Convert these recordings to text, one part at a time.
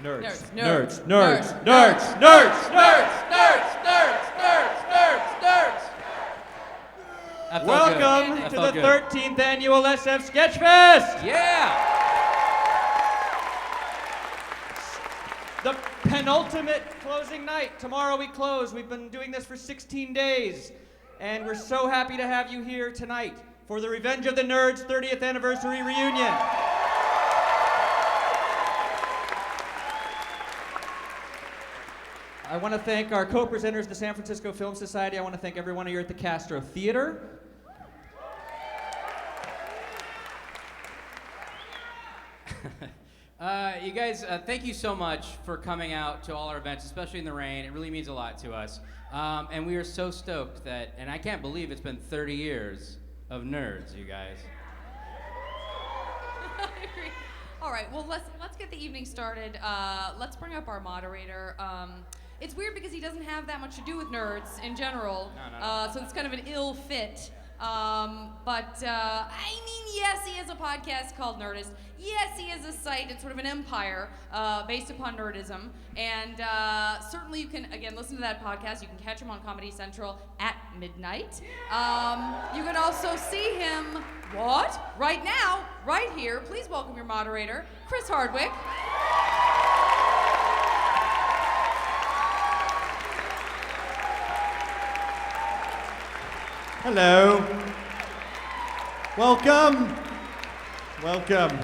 Nerds. Nerds. Nerds. Nerds. Nerds. Nerds. Nerds. Nerds. That felt Welcome good. That to felt the good. 13th annual SF Sketchfest. Yeah. The penultimate closing night. Tomorrow we close. We've been doing this for 16 days. And we're so happy to have you here tonight for the Revenge of the Nerds 30th anniversary reunion. I want to thank our co-presenters, the San Francisco Film Society. I want to thank everyone here at the Castro Theater. You guys, thank you so much for coming out to all our events, especially in the rain. It really means a lot to us. And we are so stoked that, and I can't believe it's been 30 years of nerds, you guys. I agree. All right, well, let's get the evening started. Let's bring up our moderator. It's weird because he doesn't have that much to do with nerds in general. No. So it's kind of an ill fit. But I mean, yes, he has a podcast called Nerdist. Yes, he has a site. It's sort of an empire based upon nerdism. And certainly you can, again, listen to that podcast. You can catch him on Comedy Central at midnight. You can also see him, right now, right here. Please welcome your moderator, Chris Hardwick. Hello. Welcome. Welcome.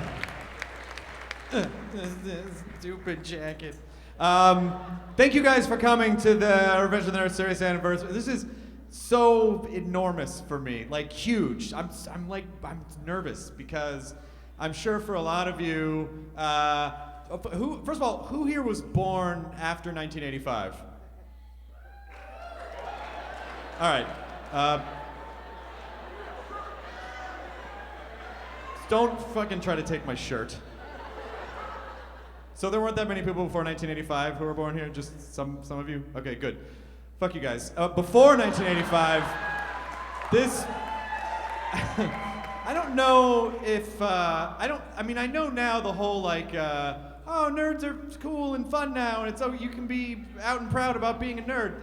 This stupid jacket. Thank you guys for coming to the Revenge of the Nerds series anniversary. This is so enormous for me, like huge. I'm nervous because I'm sure for a lot of you, first of all, who here was born after 1985? All right. Don't fucking try to take my shirt. So there weren't that many people before 1985 who were born here? Just some of you? Okay, good. Fuck you guys. Before 1985, this... I don't know if... I know now the whole like, oh, nerds are cool and fun now, and it's you can be out and proud about being a nerd.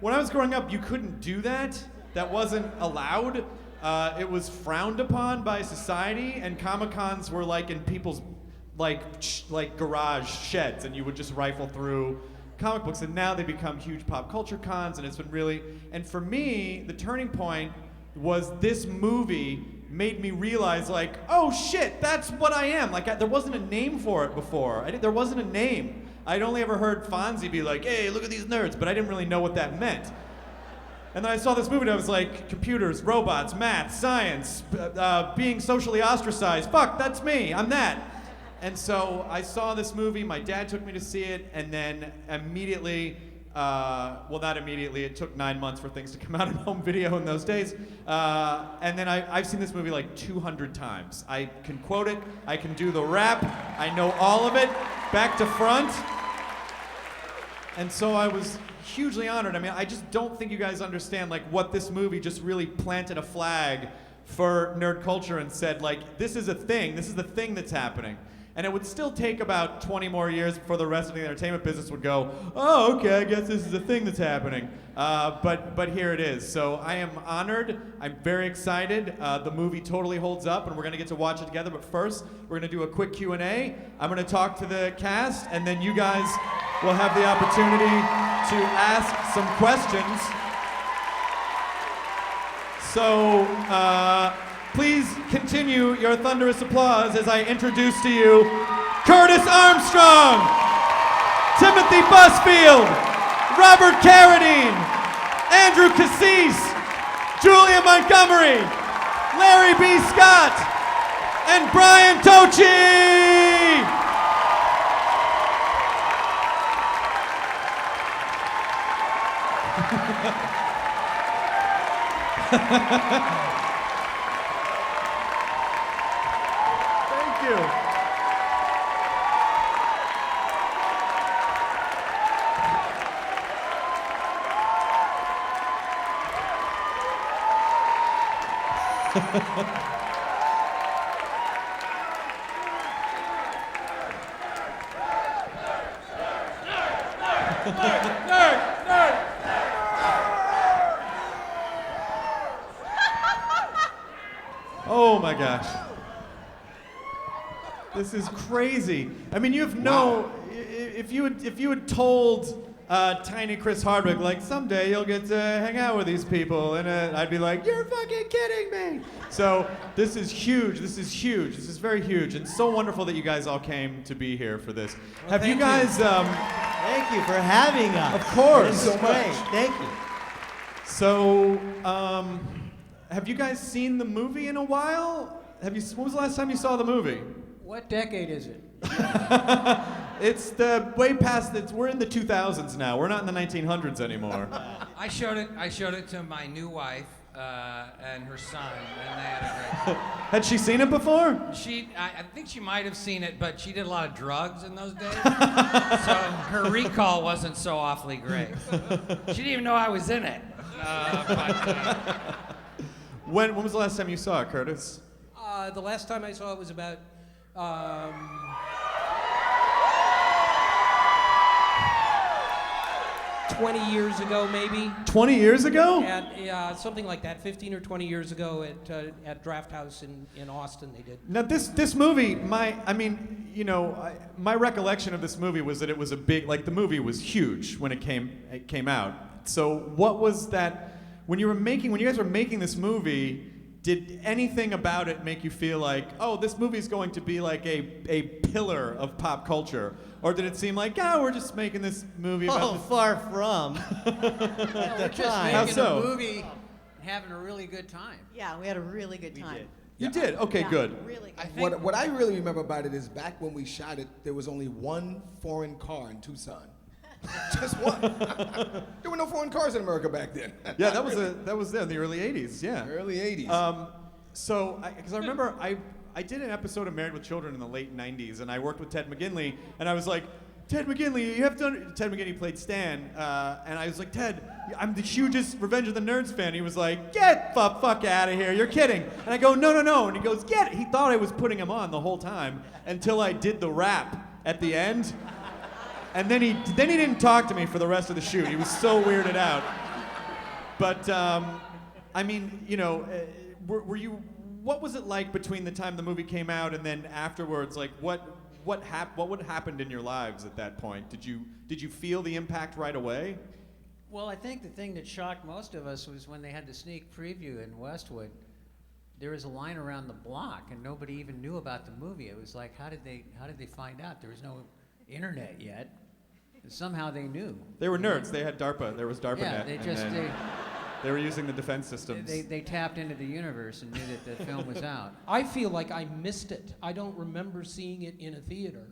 When I was growing up, you couldn't do that. That wasn't allowed. It was frowned upon by society, and Comic-Cons were like in people's like garage sheds, and you would just rifle through comic books, and now they become huge pop culture cons, and it's been really, and for me, the turning point was this movie made me realize like, oh shit, that's what I am. Like there wasn't a name for it before. There wasn't a name. I'd only ever heard Fonzie be like, hey, look at these nerds, but I didn't really know what that meant. And then I saw this movie and I was like, computers, robots, math, science, being socially ostracized. Fuck, that's me, I'm that. And so I saw this movie, my dad took me to see it, and then immediately, not immediately, it took 9 months for things to come out on home video in those days. And then I've seen this movie like 200 times. I can quote it, I can do the rap, I know all of it, back to front. And so I was hugely honored. I mean, I just don't think you guys understand like what this movie just really planted a flag for nerd culture and said like, this is a thing, this is the thing that's happening. And it would still take about 20 more years before the rest of the entertainment business would go, oh, okay, I guess this is a thing that's happening. But here it is. So I am honored. I'm very excited. The movie totally holds up, and we're going to get to watch it together. But first, we're going to do a quick Q&A. I'm going to talk to the cast, and then you guys will have the opportunity to ask some questions. So, please continue your thunderous applause as I introduce to you Curtis Armstrong, Timothy Busfield, Robert Carradine, Andrew Cassis, Julia Montgomery, Larry B. Scott, and Brian Tochi. Thank you. Oh my gosh. This is crazy. I mean, you have if you had told tiny Chris Hardwick, like, someday you'll get to hang out with these people, and I'd be like, you're fucking kidding me. So this is huge. This is huge. This is very huge, and so wonderful that you guys all came to be here for this. Well, have you guys? Thank you for having us. Of course. So much. Thank you. So, have you guys seen the movie in a while? When was the last time you saw the movie? What decade is it? It's the way past. We're in the 2000s now. We're not in the 1900s anymore. I showed it to my new wife and her son, and they had a great time. Had she seen it before? I think she might have seen it, but she did a lot of drugs in those days, so her recall wasn't so awfully great. She didn't even know I was in it. When was the last time you saw it, Curtis? The last time I saw it was about 20 years ago, maybe. 20 years ago? At, something like that, 15 or 20 years ago at Draft House in Austin, they did. Now this movie, my recollection of this movie was that it was the movie was huge when it came out. So what was that, when you guys were making this movie, did anything about it make you feel like, oh, this movie's going to be like a pillar of pop culture? Or did it seem like, we're just making this movie about this? Far from. We're just How making so? a movie and having a really good time. Yeah, we had a really good time. You did? Okay, Yeah, good. Really good. What I really remember about it is back when we shot it, there was only one foreign car in Tucson. Just one. There were no foreign cars in America back then. Yeah, that was in the early 80s, yeah. Early 80s. Because I remember I did an episode of Married with Children in the late 90s, and I worked with Ted McGinley, and I was like, Ted McGinley, you have to. Ted McGinley played Stan, and I was like, Ted, I'm the hugest Revenge of the Nerds fan. He was like, get the fuck out of here, you're kidding. And I go, no, and he goes, get it. He thought I was putting him on the whole time until I did the rap at the end. And then he didn't talk to me for the rest of the shoot. He was so weirded out. But I mean, were you? What was it like between the time the movie came out and then afterwards? Like, what happened in your lives at that point? Did you feel the impact right away? Well, I think the thing that shocked most of us was when they had the sneak preview in Westwood. There was a line around the block, and nobody even knew about the movie. It was like, how did they find out? There was no internet yet. Somehow they knew. They were nerds. They had DARPA. There was DARPA Yeah, net. They were using the defense systems. They tapped into the universe and knew that the film was out. I feel like I missed it. I don't remember seeing it in a theater.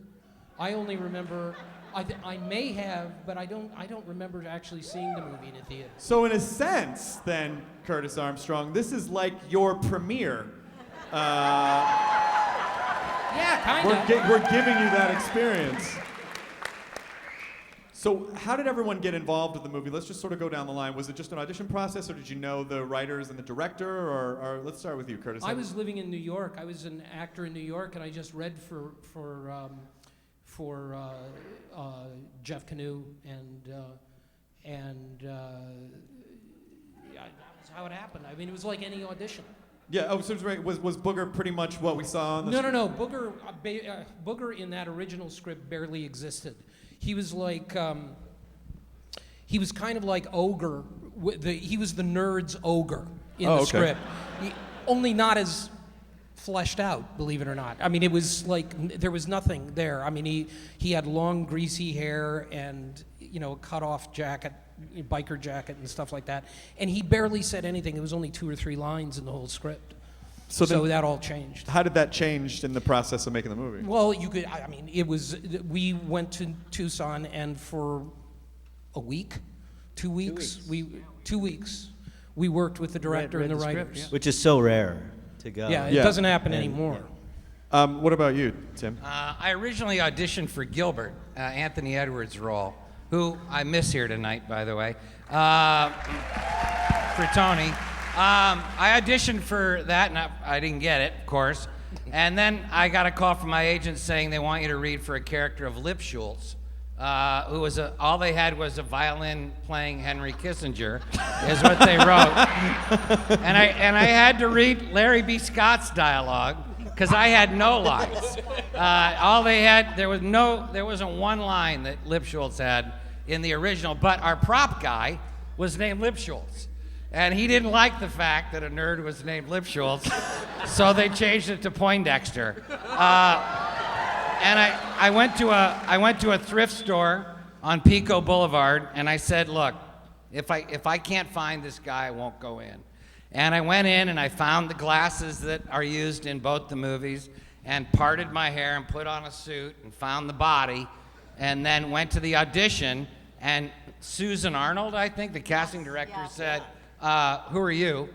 I only remember, I may have, but I don't remember actually seeing the movie in a theater. So in a sense, then, Curtis Armstrong, this is like your premiere. Yeah, kind of. We're giving you that experience. So how did everyone get involved with the movie? Let's just sort of go down the line. Was it just an audition process, or did you know the writers and the director? Or let's start with you, Curtis. I was living in New York. I was an actor in New York, and I just read for Jeff Canoe, and that's how it happened. I mean, it was like any audition. Yeah. Oh, so was Booger pretty much what we saw on the? No. Booger in that original script barely existed. He was like, he was kind of like Ogre. He was the nerd's ogre in the script. Only not as fleshed out, believe it or not. I mean, it was like, there was nothing there. I mean, he had long, greasy hair and, a cut-off jacket, biker jacket and stuff like that. And he barely said anything. There was only 2 or 3 lines in the whole script. So that all changed. How did that change in the process of making the movie? Well, we went to Tucson, and for a week, 2 weeks, 2 weeks, we worked with the director and the writers. Yeah. Which is so rare to go. Yeah, it doesn't happen anymore. What about you, Tim? I originally auditioned for Gilbert, Anthony Edwards' role, who I miss here tonight, by the way, for Tony. I auditioned for that, and I didn't get it, of course. And then I got a call from my agent saying they want you to read for a character of Lip Schultz, who was all they had was a violin playing Henry Kissinger, is what they wrote. And I had to read Larry B. Scott's dialogue because I had no lines. All they had, there wasn't one line that Lipschultz had in the original, but our prop guy was named Lipschultz. And he didn't like the fact that a nerd was named Lipschultz, so they changed it to Poindexter. And I went to a thrift store on Pico Boulevard, and I said, look, if I can't find this guy, I won't go in. And I went in and I found the glasses that are used in both the movies, and parted my hair and put on a suit and found the body, and then went to the audition. And Susan Arnold, I think, the casting director, said, who are you?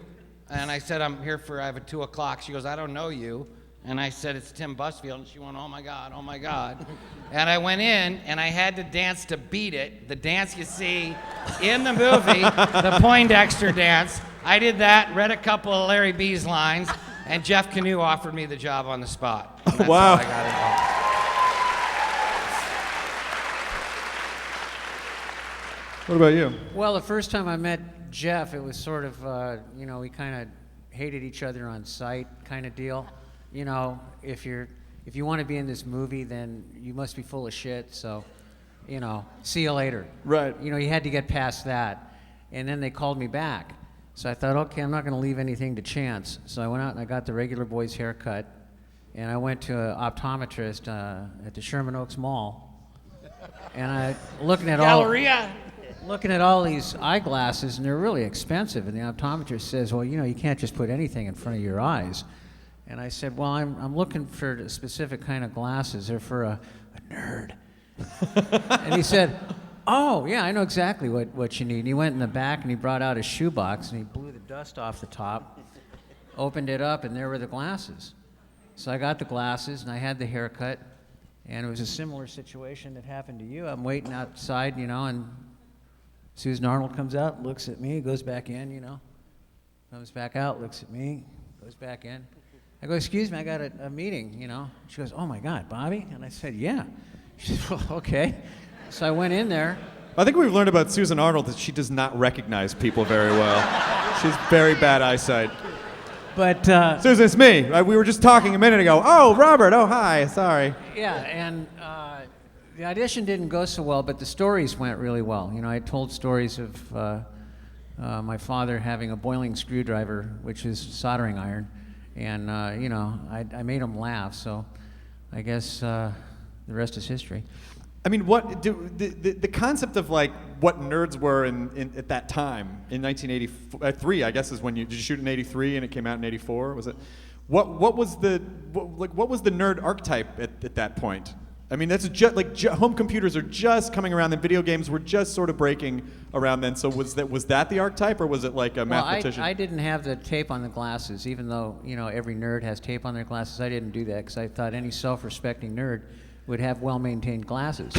And I said, I have a 2 o'clock. She goes, I don't know you. And I said, it's Tim Busfield. And she went, oh my God, oh my God. And I went in and I had to dance to Beat It, the dance you see in the movie, the Poindexter dance. I did that, read a couple of Larry B's lines, and Jeff Canoe offered me the job on the spot. And that's Wow. how I got involved. What about you? Well, the first time I met Jeff, it was sort of, we kind of hated each other on sight kind of deal. You know, if you want to be in this movie, then you must be full of shit, so, see you later. Right. You had to get past that. And then they called me back. So I thought, okay, I'm not going to leave anything to chance. So I went out and I got the regular boy's haircut, and I went to an optometrist at the Sherman Oaks Mall. And I looking at all these eyeglasses, and they're really expensive. And the optometrist says, well, you can't just put anything in front of your eyes. And I said, well, I'm looking for a specific kind of glasses. They're for a nerd. And he said, oh, yeah, I know exactly what you need. And he went in the back and he brought out a shoebox and he blew the dust off the top, opened it up, and there were the glasses. So I got the glasses and I had the haircut, and it was a similar situation that happened to you. I'm waiting outside, and Susan Arnold comes out, looks at me, goes back in, comes back out, looks at me, goes back in. I go, excuse me, I got a meeting, She goes, oh my God, Bobby? And I said, yeah. She said, well, okay. So I went in there. I think we've learned about Susan Arnold that she does not recognize people very well. She's very bad eyesight. But Susan, it's me. We were just talking a minute ago. Oh, Robert. Oh, hi. Sorry. yeah, and the audition didn't go so well, but the stories went really well. I told stories of my father having a boiling screwdriver, which is soldering iron, and I made him laugh. So I guess the rest is history. I mean, the concept of what nerds were at that time in 1983, I guess, is when did you shoot in '83 and it came out in '84? Was it? What was the nerd archetype at that point? I mean, that's just home computers are just coming around, and video games were just sort of breaking around then. So was that the archetype, or was it like a mathematician? I didn't have the tape on the glasses, even though every nerd has tape on their glasses. I didn't do that because I thought any self-respecting nerd would have well-maintained glasses.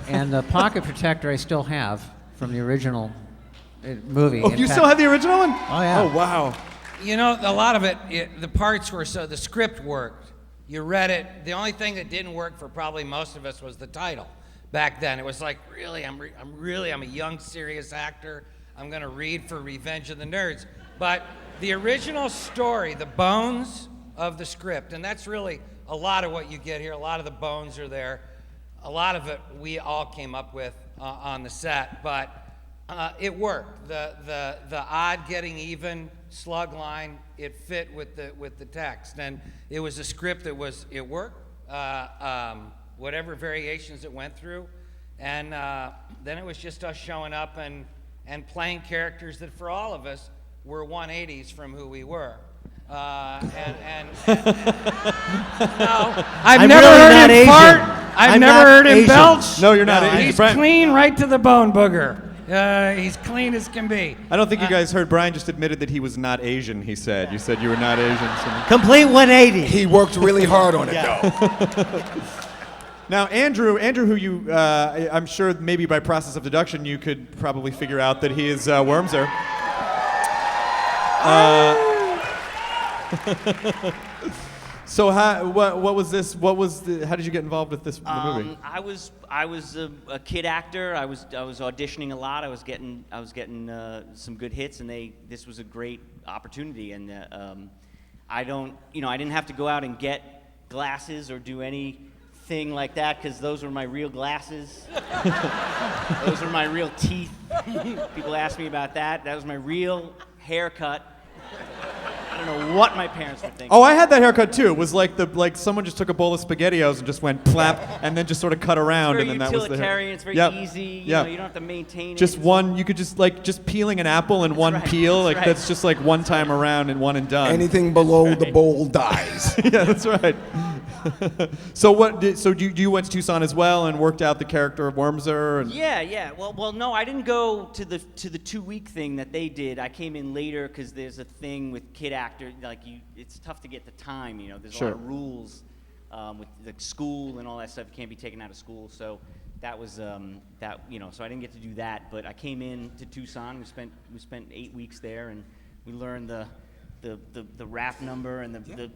And the pocket protector I still have from the original movie. Oh, you still have the original one? Oh, yeah. Oh, wow. A lot of the parts were the script worked. You read it. The only thing that didn't work for probably most of us was the title. Back then, it was like, really, I'm a young, serious actor. I'm going to read for Revenge of the Nerds. But the original story, the bones of the script, and that's really a lot of what you get here. A lot of the bones are there. A lot of it we all came up with on the set, but it worked. The odd getting even slug line, it fit with the text, and it was a script that it worked. Whatever variations it went through, and then it was just us showing up and playing characters that for all of us were 180s from who we were. No, I've never really heard not him Asian. fart. I've never heard him Asian. belch. No, you're not Asian. He's Brian. clean right to the bone, booger. He's clean as can be. I don't think you guys heard. Brian just admitted that he was not Asian. He said. You said you were not Asian. So. Complete 180. He worked really hard on it, though. Now, Andrew, who you, I'm sure maybe by process of deduction, you could probably figure out that he is Wormser. So what was this? How did you get involved with this movie? I was a kid actor. I was auditioning a lot. I was getting some good hits, and this was a great opportunity. And I didn't have to go out and get glasses or do anything like that because those were my real glasses. Those were my real teeth. People ask me about that. That was my real haircut. I don't know what my parents were thinking. Oh, I had that haircut too. It was like someone just took a bowl of SpaghettiOs and just went plap, and then just sort of cut around, It's and very then that was the utilitarian. hair. It's very Yep. easy. You Yep. know, you don't have to maintain it. Just It's- one. You could just peeling an apple in one right, peel. that's Like right. that's just like one time around and one and done. Anything below the bowl dies. Yeah, that's right. So you went to Tucson as well and worked out the character of Wormser? And Yeah. Well, no, I didn't go to the 2-week thing that they did. I came in later because there's a thing with kid actor. It's tough to get the time. You know, there's a lot of rules with the school and all that stuff. You can't be taken out of school. So that was that. You know, so I didn't get to do that. But I came in to Tucson. We spent 8 weeks there, and we learned the rap number and the.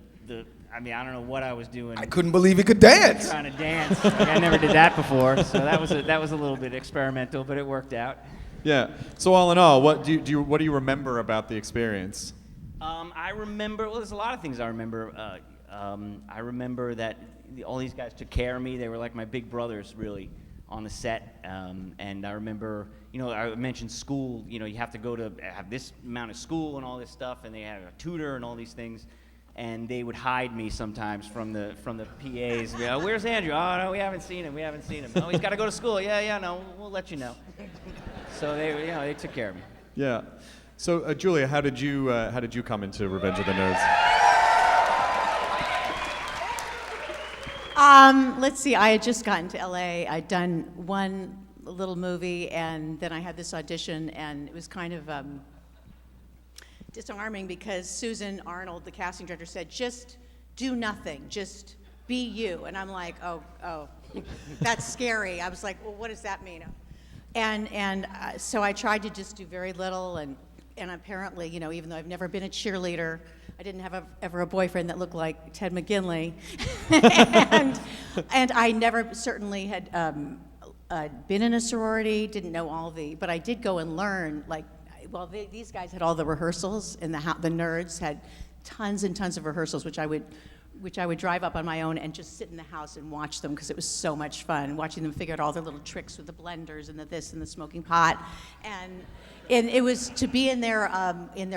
I mean, I don't know what I was doing. I couldn't believe he could dance. Trying to dance. Like, I never did that before, so that was a little bit experimental, but it worked out. yeah. So all in all, what do you remember about the experience? I remember. Well, there's a lot of things I remember. I remember that all these guys took care of me. They were like my big brothers, really, on the set. And I remember, I mentioned school. You have to have this amount of school and all this stuff, and they had a tutor and all these things. And they would hide me sometimes from the PAs. Where's Andrew? Oh no, we haven't seen him. Oh, he's got to go to school. Yeah, no, we'll let you know. So they took care of me. Yeah. So Julia, how did you come into Revenge of the Nerds? Let's see. I had just gotten to LA. I'd done one little movie, and then I had this audition, and it was kind of disarming because Susan Arnold, the casting director, said, "Just do nothing. Just be you." And I'm like, oh, that's scary. I was like, well, what does that mean? And so I tried to just do very little, and apparently, even though I've never been a cheerleader, I didn't have ever a boyfriend that looked like Ted McGinley, and I never certainly had been in a sorority, but I did go and learn, these guys had all the rehearsals, and the nerds had tons and tons of rehearsals, which I would drive up on my own and just sit in the house and watch them because it was so much fun watching them figure out all their little tricks with the blenders and the this and the smoking pot, and it was to be in their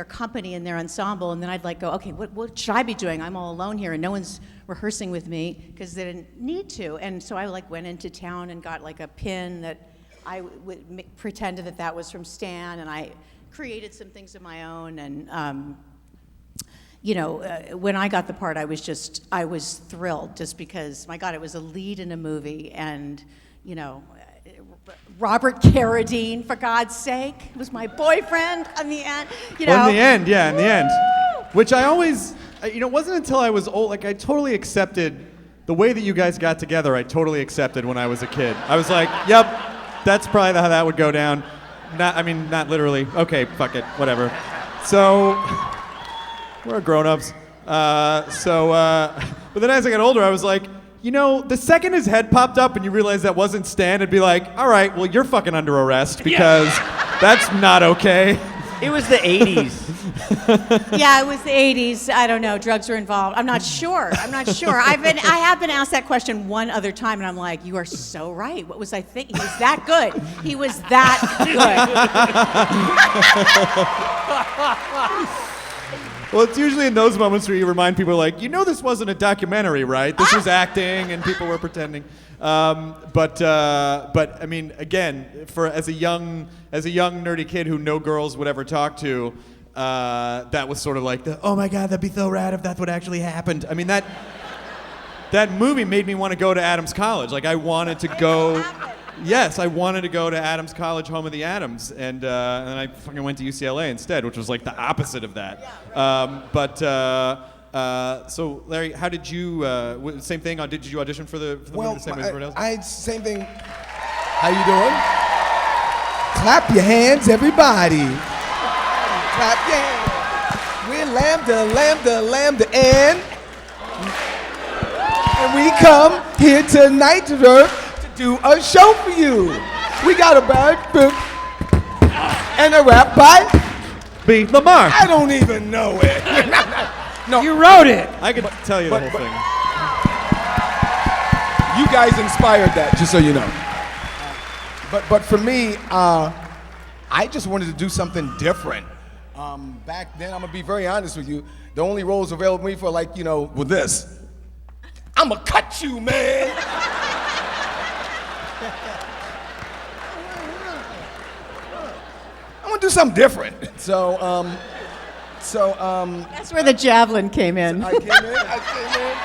company, in their ensemble, and then I'd go, okay, what should I be doing? I'm all alone here and no one's rehearsing with me because they didn't need to, and so I went into town and got a pin that I pretended that was from Stan, and I created some things of my own, and when I got the part, I was thrilled just because, my God, it was a lead in a movie, and Robert Carradine, for God's sake, was my boyfriend in the end. Well, in the end. Which I always, it wasn't until I was old, I totally accepted the way that you guys got together. I totally accepted when I was a kid. I was like, yep, that's probably how that would go down. Not literally. Okay, fuck it, whatever. So, we're grown-ups. But then as I got older, I was like, the second his head popped up and you realized that wasn't Stan, it'd be like, all right, well, you're fucking under arrest because that's not okay. It was the 80s. Yeah, it was the 80s. I don't know. Drugs were involved. I'm not sure. I have been asked that question one other time, and I'm like, you are so right. What was I thinking? He was that good. He was that good. Well, it's usually in those moments where you remind people, this wasn't a documentary, right? This was acting, and people were pretending. But again, as a young nerdy kid who no girls would ever talk to, that was sort of oh my God, that'd be so rad if that's what actually happened. That movie made me want to go to Adams College. I wanted to go. Yes, I wanted to go to Adams College, home of the Adams, and then I fucking went to UCLA instead, which was the opposite of that. So Larry, how did you? Same thing. Did you audition for the movie the same way as everyone else? Same thing. How you doing? Clap your hands, everybody. Clap your hands. We're lambda, and we come here tonight to do a show for you. We got a bad book and a rap by B. Lamar. I don't even know it. No, You wrote it. I could tell you the whole thing. you guys inspired that, just so you know. But for me, I just wanted to do something different. Back then, I'm gonna be very honest with you. The only roles available to me for with this. I'ma cut you, man. I'm gonna do something different. So That's where the javelin came in. I came in.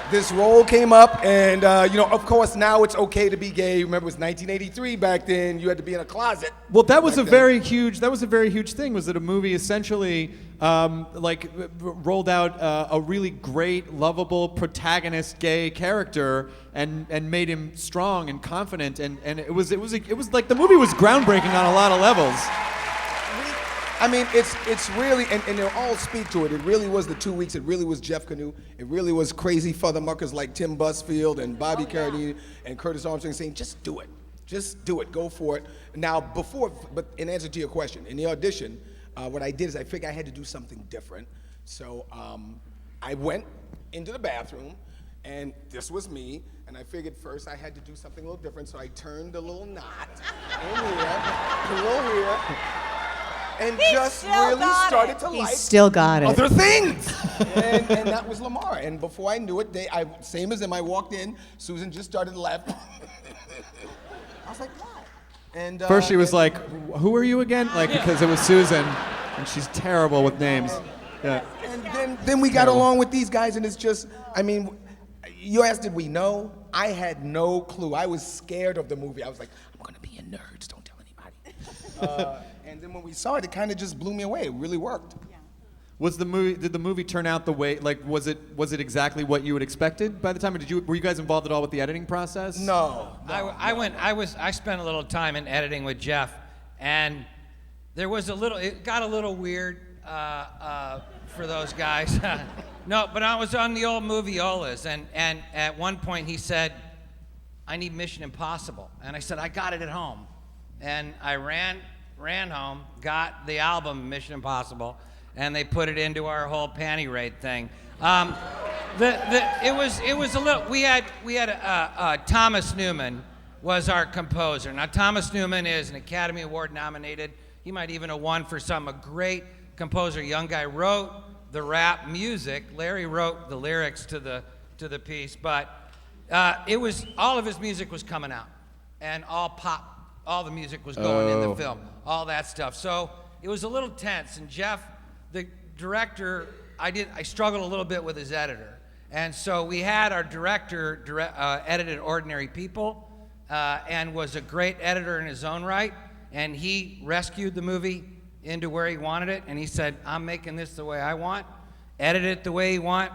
This role came up, and of course now it's okay to be gay. Remember, it was 1983 back then. You had to be in a closet. Well, that was back a then. very huge. That was a very huge thing. Was that a movie essentially rolled out a really great, lovable protagonist, gay character, and made him strong and confident, and it was like the movie was groundbreaking on a lot of levels. I mean, it's really, and they'll all speak to it. It really was the 2 weeks. It really was Jeff Canoe. It really was crazy fathermuckers like Tim Busfield and Bobby Carradine and Curtis Armstrong saying, just do it. Just do it. Go for it. Now, but in answer to your question, in the audition, what I did is I figured I had to do something different. So I went into the bathroom, and this was me. And I figured first I had to do something a little different. So I turned a little knot in here, a little here. And just really started to He like still got it. other things. and that was Lamar. And before I knew it, same as him, I walked in, Susan just started to laugh. I was like, what? And First she was like, "Who are you again?" Like because it was Susan, and she's terrible with names. Yeah. And then we got along with these guys, and it's just, I mean, you asked, did we know? I had no clue. I was scared of the movie. I was like, I'm gonna be in Nerds. Don't tell anybody. And then when we saw it, it kind of just blew me away. It really worked. Did the movie turn out the way, like, was it exactly what you had expected by the time, or were you guys involved at all with the editing process? No. I spent a little time in editing with Jeff, and it got a little weird for those guys. No, but I was on the old Moviolas, and at one point he said, I need Mission Impossible. And I said, I got it at home. And I ran home, got the album Mission Impossible, and they put it into our whole panty raid thing. It was a little. We had Thomas Newman was our composer. Now Thomas Newman is an Academy Award nominated. He might even have won for some. A great composer. Young guy, wrote the rap music. Larry wrote the lyrics to the piece, but it was all of his music was coming out, and all pop. All the music was going in the film, all that stuff. So it was a little tense. And Jeff, the director, I struggled a little bit with his editor. And so we had our director edited Ordinary People and was a great editor in his own right. And he rescued the movie into where he wanted it. And he said, I'm making this the way I want, edit it the way you want,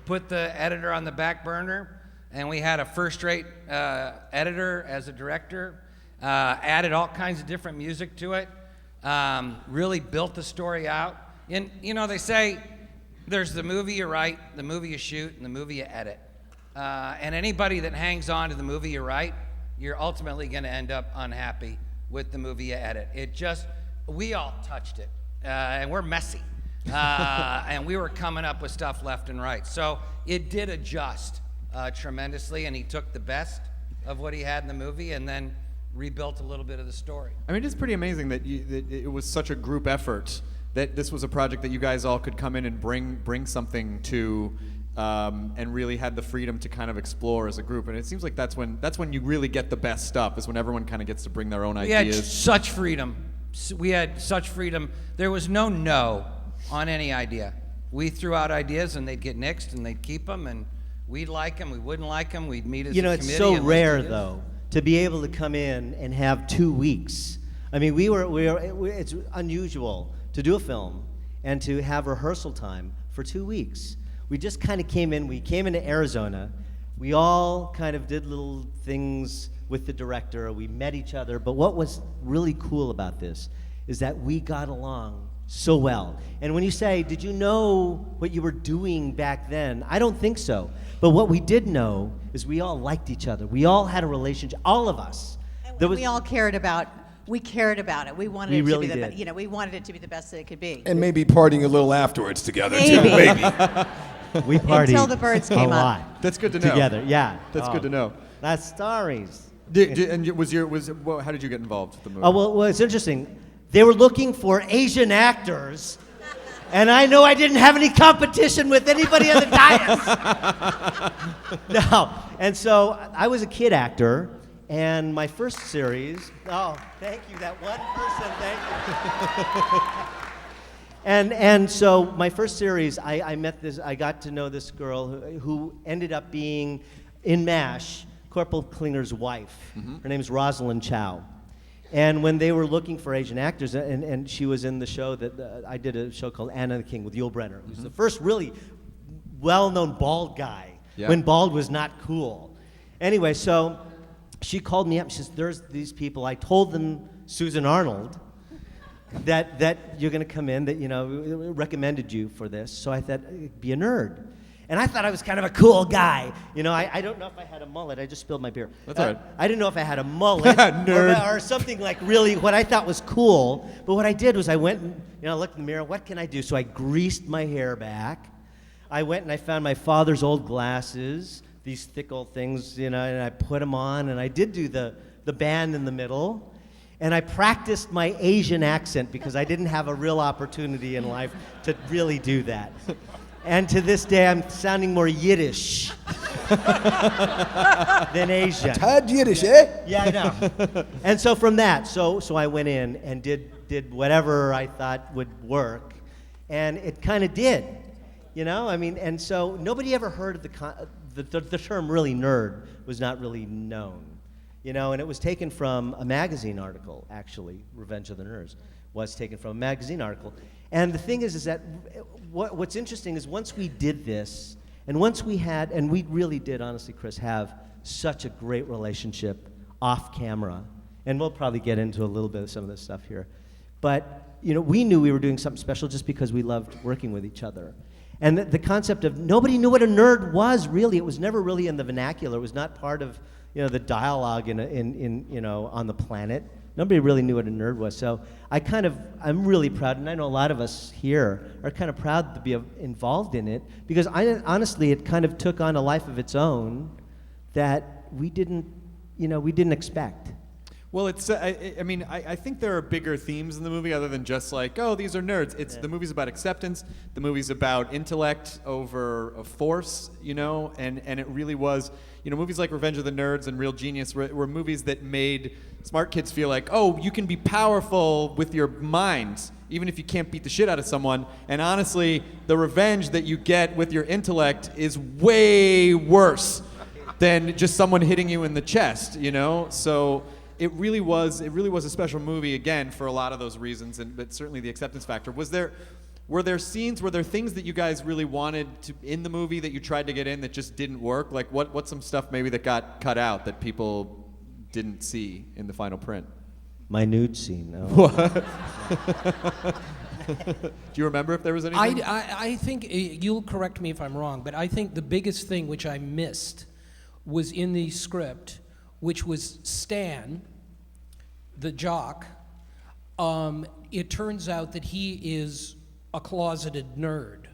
put the editor on the back burner. And we had a first-rate editor as a director. Added all kinds of different music to it, really built the story out. And, they say there's the movie you write, the movie you shoot, and the movie you edit. And anybody that hangs on to the movie you write, you're ultimately going to end up unhappy with the movie you edit. We all touched it, and we're messy. And we were coming up with stuff left and right. So it did adjust tremendously, and he took the best of what he had in the movie and then rebuilt a little bit of the story. I mean, it's pretty amazing that it was such a group effort, that this was a project that you guys all could come in and bring something to, and really had the freedom to kind of explore as a group. And it seems like that's when you really get the best stuff, is when everyone kind of gets to bring their own We had ideas. such freedom. We had such freedom. There was no on any idea. We threw out ideas, and they'd get nixed, and they'd keep them, and we'd like them, we wouldn't like them, we'd meet as a committee. It's so and rare, list ideas. though, to be able to come in and have 2 weeks. I mean, it's unusual to do a film and to have rehearsal time for 2 weeks. We just kind of came into Arizona. We all kind of did little things with the director. We met each other. But what was really cool about this is that we got along so well. And when you say, did you know what you were doing back then? I don't think so. But what we did know is we all liked each other. We all had a relationship, all of us. And we all cared about. We cared about it. We wanted We it really to be did. we wanted it to be the best that it could be. And maybe partying a little afterwards together too. Maybe. Maybe. We partied Until the birds came a up. lot. That's good to know. Together, yeah. That's good to know. That's stories. How did you get involved with the movie? Oh, well, it's interesting. They were looking for Asian actors, and I know I didn't have any competition with anybody on the dais. No. And so I was a kid actor, and my first series, oh, thank you, that one person, thank you. And so my first series, I got to know this girl who ended up being, in MASH, Corporal Klinger's wife. Mm-hmm. Her name is Rosalind Chow. And when they were looking for Asian actors, and she was in the show that, I did a show called Anna and the King with Yul Brynner, who's the first really well-known bald guy, when bald was not cool. Anyway, so she called me up, she says, there's these people, I told them, Susan Arnold, that you're going to come in, that, recommended you for this. So I thought, be a nerd. And I thought I was kind of a cool guy. I don't know if I had a mullet. I just spilled my beer. That's all right. I didn't know if I had a mullet or something like really what I thought was cool. But what I did was I went and looked in the mirror. What can I do? So I greased my hair back. I went and I found my father's old glasses, these thick old things, and I put them on. And I did do the band in the middle. And I practiced my Asian accent because I didn't have a real opportunity in life to really do that. And to this day, I'm sounding more Yiddish than Asian. Tad Yiddish, eh? Yeah, I know. And so from that, so I went in and did whatever I thought would work, and it kind of did, and so nobody ever heard of the term really nerd was not really known, and it was taken from a magazine article, actually, Revenge of the Nerds was taken from a magazine article. And the thing is that what's interesting is once we did this, and we really did, honestly, Chris, have such a great relationship off camera, and we'll probably get into a little bit of some of this stuff here, but we knew we were doing something special just because we loved working with each other. And the concept of nobody knew what a nerd was, really. It was never really in the vernacular. It was not part of the dialogue on the planet. Nobody really knew what a nerd was. So I'm really proud, and I know a lot of us here are kind of proud to be involved in it, because honestly, it kind of took on a life of its own that we didn't expect. Well, it's. I think there are bigger themes in the movie other than just like, oh, these are nerds. The movie's about acceptance. The movie's about intellect over a force, and it really was. Movies like Revenge of the Nerds and Real Genius were movies that made smart kids feel like, oh, you can be powerful with your mind, even if you can't beat the shit out of someone. And honestly, the revenge that you get with your intellect is way worse than just someone hitting you in the chest, So it really was a special movie, again, for a lot of those reasons, but certainly the acceptance factor. Were there things that you guys really wanted to in the movie that you tried to get in that just didn't work? Like what's some stuff maybe that got cut out that people didn't see in the final print? My nude scene. No. What? Do you remember if there was anything? I think, you'll correct me if I'm wrong, but I think the biggest thing which I missed was in the script, which was Stan, the jock. It turns out that he is a closeted nerd.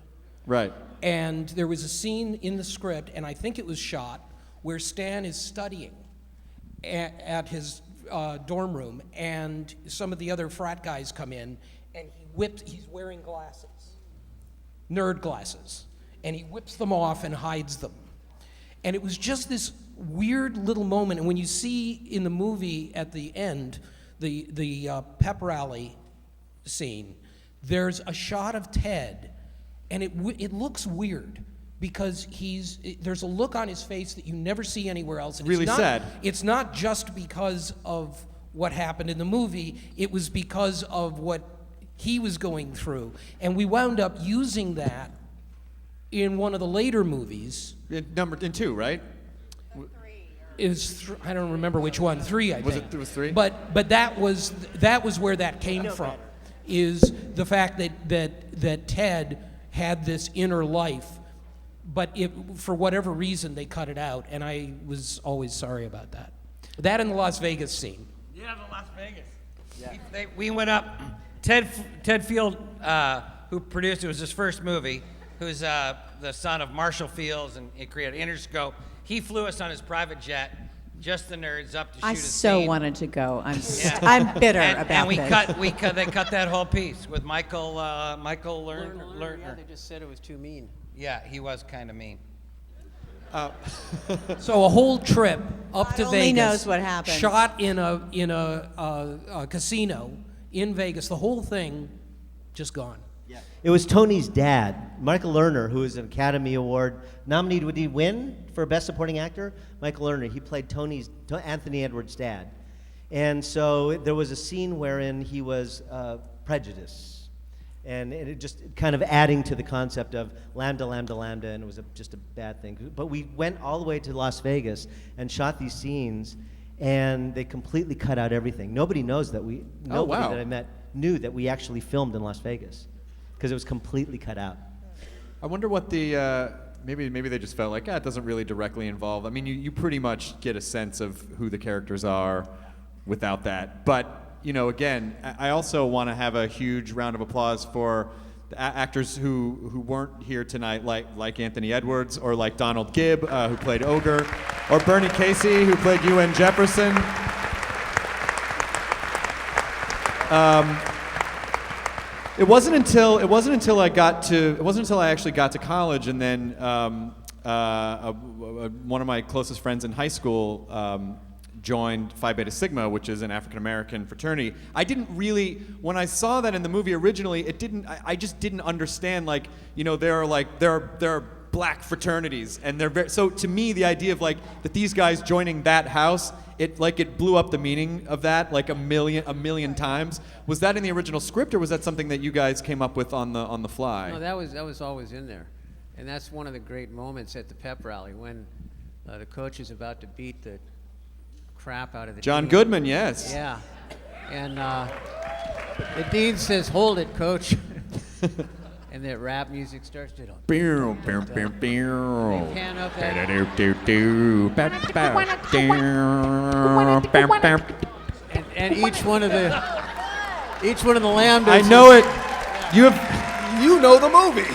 Right. And there was a scene in the script, and I think it was shot, where Stan is studying at his dorm room, and some of the other frat guys come in, and he's wearing glasses, nerd glasses, and he whips them off and hides them. And it was just this weird little moment, and when you see in the movie at the end, the pep rally scene, there's a shot of Ted, and it looks weird because there's a look on his face that you never see anywhere else. And really sad. It's not just because of what happened in the movie, it was because of what he was going through. And we wound up using that in one of the later movies. In 2, right? I don't remember which one. 3, I think. It was 3? But that was where that came from. is the fact that Ted had this inner life, but for whatever reason they cut it out, and I was always sorry about that. That and the Las Vegas scene. Yeah, the Las Vegas. Yeah. We went up. Ted Field, who produced it, was his first movie, who's the son of Marshall Fields and he created Interscope. He flew us on his private jet, just the nerds, up to shoot I a so scene. wanted to go. Yeah. I'm bitter and about we this. they cut that whole piece with Michael Lerner. Yeah, they just said it was too mean. Yeah, he was kind of mean. So a whole trip up to God only Vegas, knows what happened. shot in a casino in Vegas. The whole thing just gone. It was Tony's dad, Michael Lerner, who was an Academy Award nominee. Would he win for Best Supporting Actor? Michael Lerner. He played Anthony Edwards' dad. And so there was a scene wherein he was prejudiced. And it just kind of adding to the concept of lambda, lambda, lambda, and it was just a bad thing. But we went all the way to Las Vegas and shot these scenes, and they completely cut out everything. Nobody knows that nobody that I met knew that we actually filmed in Las Vegas, because it was completely cut out. I wonder what the maybe they just felt like it doesn't really directly involve. I mean, you pretty much get a sense of who the characters are without that. But again, I also want to have a huge round of applause for the actors who weren't here tonight, like Anthony Edwards, or like Donald Gibb, who played Ogre, or Bernie Casey, who played UN Jefferson. It wasn't until I actually got to college, and then one of my closest friends in high school joined Phi Beta Sigma, which is an African American fraternity. I didn't really, when I saw that in the movie originally, I just didn't understand, there are black fraternities, and they're very, so to me the idea of that these guys joining that house, it blew up the meaning of that a million times. Was that in the original script, or was that something that you guys came up with on the fly? No, that was always in there, and that's one of the great moments at the pep rally when the coach is about to beat the crap out of the John dean. Goodman, yes. Yeah, and the dean says, "Hold it, coach," and that rap music starts to. Pan up and each one of the lambdas. I know it. You know the movie.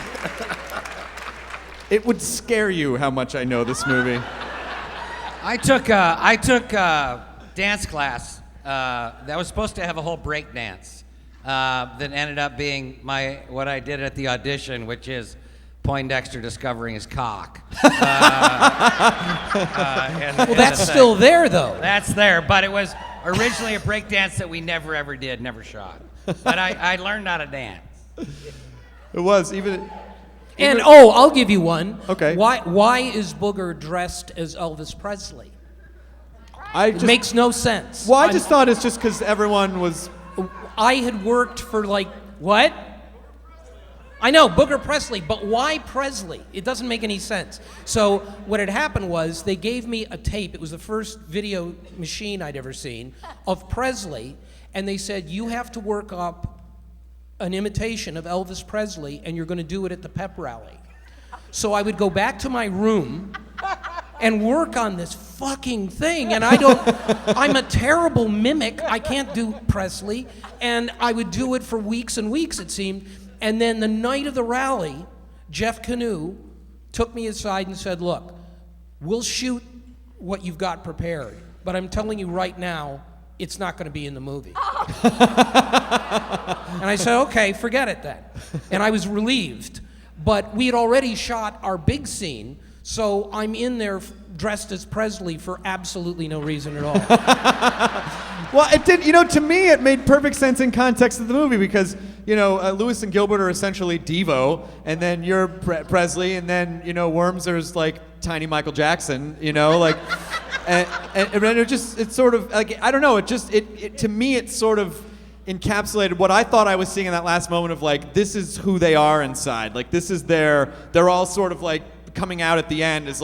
It would scare you how much I know this movie. I took dance class that was supposed to have a whole break dance that ended up being what I did at the audition, which is Poindexter discovering his cock. Well, that's still there, though. That's there, but it was originally a break dance that we never ever did, never shot. But I learned how to dance. It was even. And I'll give you one. Okay. Why is Booger dressed as Elvis Presley? It makes no sense. Well, I just thought it's just because everyone was. I had worked for what? I know, Booger Presley, but why Presley? It doesn't make any sense. So what had happened was they gave me a tape. It was the first video machine I'd ever seen of Presley, and they said, you have to work up an imitation of Elvis Presley, and you're going to do it at the pep rally. So I would go back to my room and work on this fucking thing, and I'm a terrible mimic. I can't do Presley, and I would do it for weeks and weeks, it seemed. And then the night of the rally, Jeff Canoe took me aside and said, look, we'll shoot what you've got prepared, but I'm telling you right now, it's not going to be in the movie. And I said, okay, forget it then. And I was relieved. But we had already shot our big scene, so I'm in there dressed as Presley for absolutely no reason at all. Well, it did. To me, it made perfect sense in context of the movie because Lewis and Gilbert are essentially Devo, and then you're Presley, and then Wormser's tiny Michael Jackson. And it's sort of I don't know. It to me it sort of encapsulated what I thought I was seeing in that last moment of this is who they are inside. This is they're all sort of coming out at the end is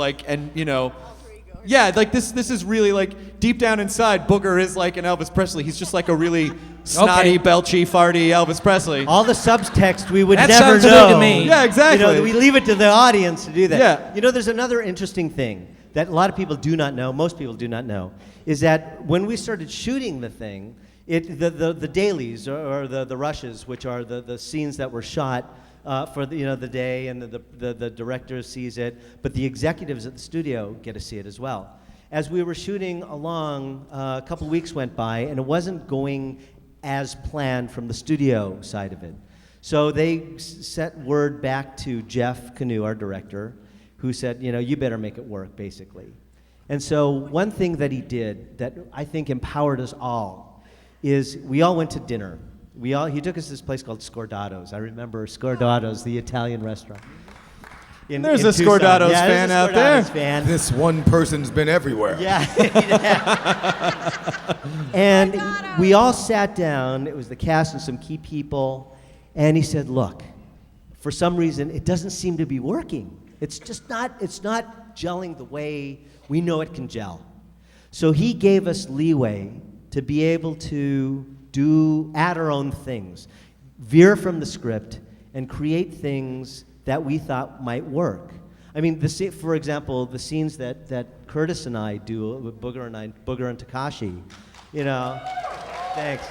Yeah, like this is really like deep down inside, Booger is like an Elvis Presley. He's just like a really snotty, belchy, farty Elvis Presley. All the subtext we would That never sounds good know. to me. Yeah, exactly. You know, we leave it to the audience to do that. Yeah. You know, there's another interesting thing that a lot of people do not know, most people do not know, is that when we started shooting the thing, the dailies or the rushes, which are the scenes that were shot for the day, and the director sees it, but the executives at the studio get to see it as well. As we were shooting along, a couple weeks went by, and it wasn't going as planned from the studio side of it. So they sent word back to Jeff Canoe, our director, who said, you better make it work, basically. And so one thing that he did that I think empowered us all is we all went to dinner. He took us to this place called Scordato's. I remember Scordato's, the Italian restaurant. There's a Scordato's fan out there. Fan. This one person's been everywhere. Yeah. And we all sat down. It was the cast and some key people. And he said, look, for some reason, it doesn't seem to be working. It's not gelling the way we know it can gel. So he gave us leeway to be able to add our own things, veer from the script, and create things that we thought might work. I mean, for example, the scenes that Curtis and I do with Booger and Takashi, thanks.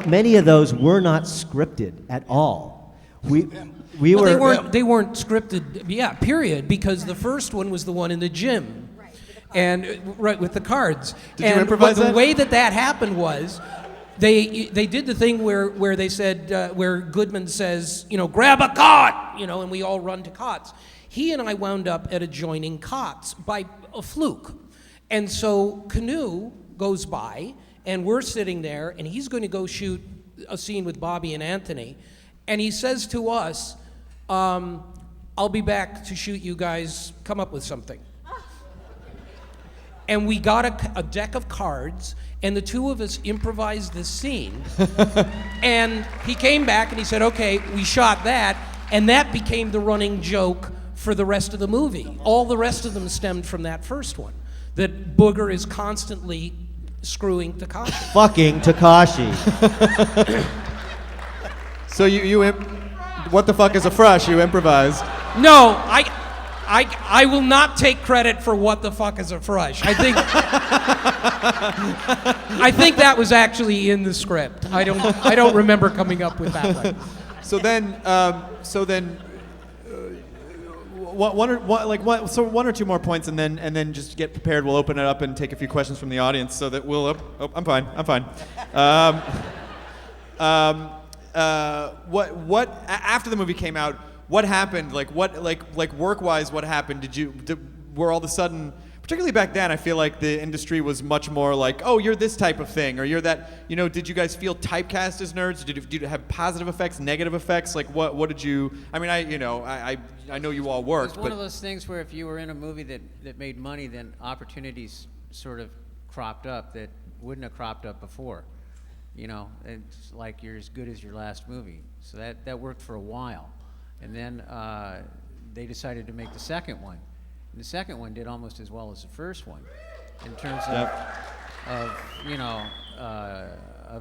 Many of those were not scripted at all. They weren't scripted, period, because the first one was the one in the gym. And with the cards. Did you improvise the that? way that happened was they did the thing where they said, where Goodman says, grab a cot, and we all run to cots. He and I wound up at adjoining cots by a fluke. And so Canoe goes by, and we're sitting there, and he's going to go shoot a scene with Bobby and Anthony. And he says to us, I'll be back to shoot you guys, come up with something. And we got a deck of cards, and the two of us improvised this scene. And he came back and he said, okay, we shot that, and that became the running joke for the rest of the movie. All the rest of them stemmed from that first one, that Booger is constantly screwing Takashi. Fucking Takashi. So what the fuck is a frush? You improvised. No, I will not take credit for what the fuck is a frush. I think that was actually in the script. I don't remember coming up with that one. So then, one or two more points, and then just get prepared. We'll open it up and take a few questions from the audience, so that we'll. I'm fine. What after the movie came out? What happened? Like work-wise, what happened? Were all of a sudden, particularly back then, I feel like the industry was much more like, oh, you're this type of thing, or you're that. Did you guys feel typecast as nerds? Did you have positive effects, negative effects? Like what did you? I mean, I know you all worked. It was one of those things where if you were in a movie that made money, then opportunities sort of cropped up that wouldn't have cropped up before. It's like you're as good as your last movie. So that worked for a while. And then they decided to make the second one. And the second one did almost as well as the first one in terms of